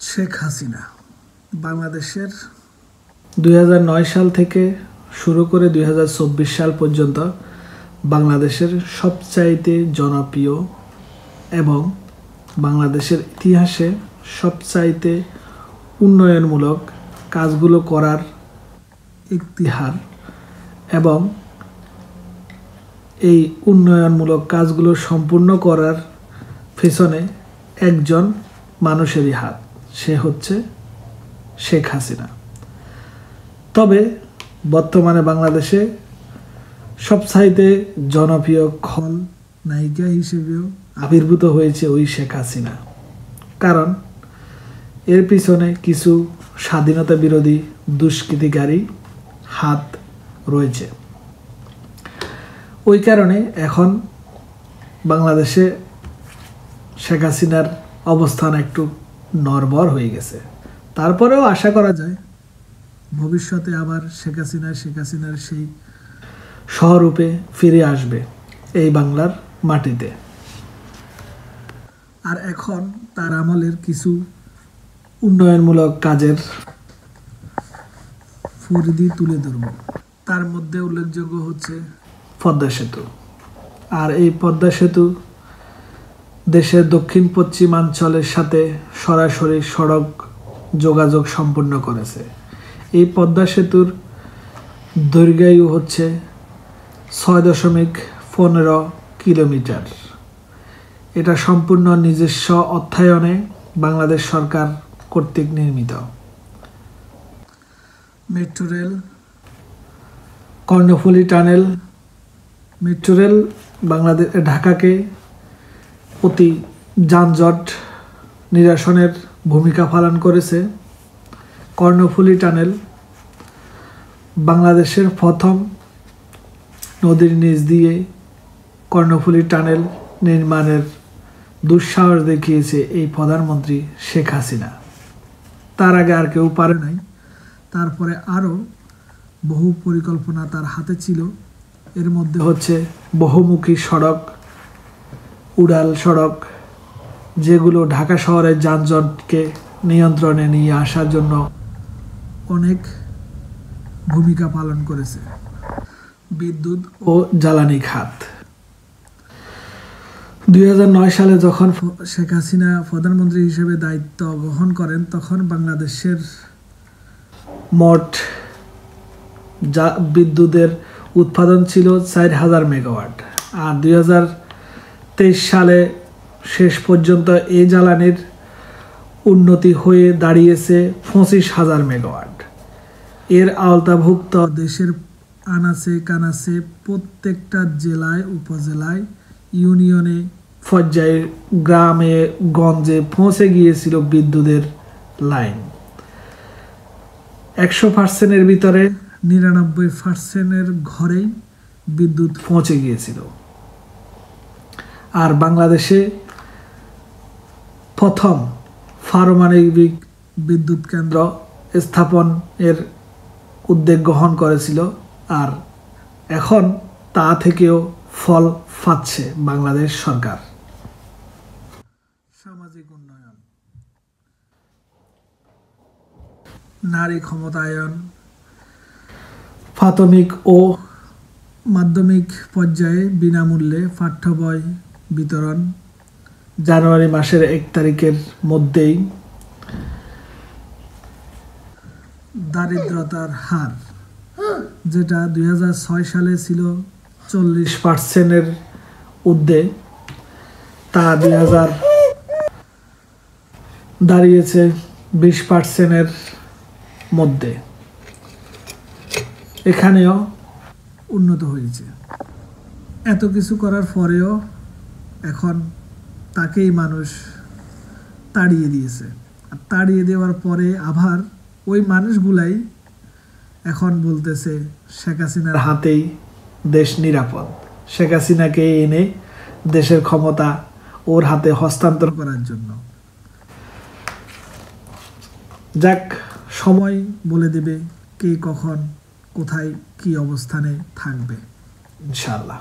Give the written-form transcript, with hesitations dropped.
শেখ হাসিনা বাংলাদেশের 2009 সাল থেকে শুরু করে 2024 সাল পর্যন্ত বাংলাদেশের সবচাইতে জনপ্রিয় এবং বাংলাদেশের ইতিহাসে সবচাইতে উন্নয়নমূলক কাজগুলো করার ইতিহার এবং এই উন্নয়নমূলক কাজগুলো সম্পূর্ণ করার পেছনে একজন মানুষেরই হাত, সে হচ্ছে শেখ হাসিনা। তবে বর্তমানে বাংলাদেশে সবচাইতে জনপ্রিয় খলনায়িকা হিসেবেও আবির্ভূত হয়েছে ওই শেখ হাসিনা। কারণ এর পিছনে কিছু স্বাধীনতা বিরোধী দুষ্কৃতিকারী হাত রয়েছে। ওই কারণে এখন বাংলাদেশে শেখ হাসিনার অবস্থান একটু নড়বড় হয়ে গেছে। তারপরেও আশা করা যায় ভবিষ্যতে আবার শেখ হাসিনার সেই স্বরূপে ফিরে আসবে এই বাংলার মাটিতে। আর এখন তার আমলের কিছু উন্নয়নমূলক কাজের ফরিদি তুলে ধরব। তার মধ্যে উল্লেখযোগ্য হচ্ছে পদ্মা সেতু। আর এই পদ্মা সেতু দেশের দক্ষিণ পশ্চিমাঞ্চলের সাথে সরাসরি সড়ক যোগাযোগ সম্পন্ন করেছে। এই পদ্মা সেতুর দৈর্ঘ্য হচ্ছে 6.15 কিলোমিটার। এটা সম্পূর্ণ নিজস্ব অর্থায়নে বাংলাদেশ সরকার কর্তৃক নির্মিত। Metro rail, Karnaphuli tunnel. Metro rail Bangladesh ঢাকাকে অতি যানজট নিরসনের ভূমিকা পালন করেছে। কর্ণফুলী টানেল বাংলাদেশের প্রথম নদীর নিচ দিয়ে কর্ণফুলী টানেল নির্মাণের দুঃসাহস দেখিয়েছে এই প্রধানমন্ত্রী শেখ হাসিনা। তার আগে আর কেউ পারে নাই। তারপরে আরও বহু পরিকল্পনা তার হাতে ছিল। এর মধ্যে হচ্ছে বহুমুখী সড়ক, উড়াল সড়ক, যেগুলো ঢাকা শহরের যানজটকে নিয়ন্ত্রণে নিয়ে আসার জন্য অনেক ভূমিকা পালন করেছে। বিদ্যুৎ ও জ্বালানি খাত। 2009 সালে যখন শেখ হাসিনা প্রধানমন্ত্রী হিসেবে দায়িত্ব গ্রহণ করেন, তখন বাংলাদেশের মোট বিদ্যুতের উৎপাদন ছিল 4000 মেগাওয়াট। আর 2023 সালে শেষ পর্যন্ত এই জ্বালানির উন্নতি হয়ে দাঁড়িয়েছে 25,000 মেগাওয়াট। এর আওতাভুক্ত দেশের আনাচে কানাচে প্রত্যেকটা জেলায়, উপজেলায়, ইউনিয়নে, পর্যায়ে, গ্রামে গঞ্জে পৌঁছে গিয়েছিল বিদ্যুতের লাইন। 100%-এর ভিতরে 99%-এর ঘরেই বিদ্যুৎ পৌঁছে গিয়েছিল। আর বাংলাদেশে প্রথম পারমাণবিক বিদ্যুৎ কেন্দ্র স্থাপনের উদ্যোগ গ্রহণ করেছিল। আর এখন তা থেকেও ফল পাচ্ছে বাংলাদেশ সরকার। সামাজিক উন্নয়ন, নারী ক্ষমতায়ন, প্রাথমিক ও মাধ্যমিক পর্যায়ে বিনামূল্যে পাঠ্য বই বিতরণ। জানুয়ারি মাসের 1 তারিখের মধ্যেই দারিদ্রতার হার, যেটা 2006 সালে ছিল 40%-এর ঊর্ধ্বে, তা 2000 দাঁড়িয়েছে 20%-এর মধ্যে। এখানেও উন্নত হয়েছে। এত কিছু করার পরেও এখন তাকেই মানুষ তাড়িয়ে দিয়েছে। আর তাড়িয়ে দেওয়ার পরে আবার ওই মানুষগুলাই এখন বলতেছে শেখ হাসিনার হাতেই দেশ নিরাপদ, শেখ হাসিনাকে এনে দেশের ক্ষমতা ওর হাতে হস্তান্তর করার জন্য। যাক, সময় বলে দেবে কে কখন কোথায় কি অবস্থানে থাকবে, ইনশাআল্লাহ।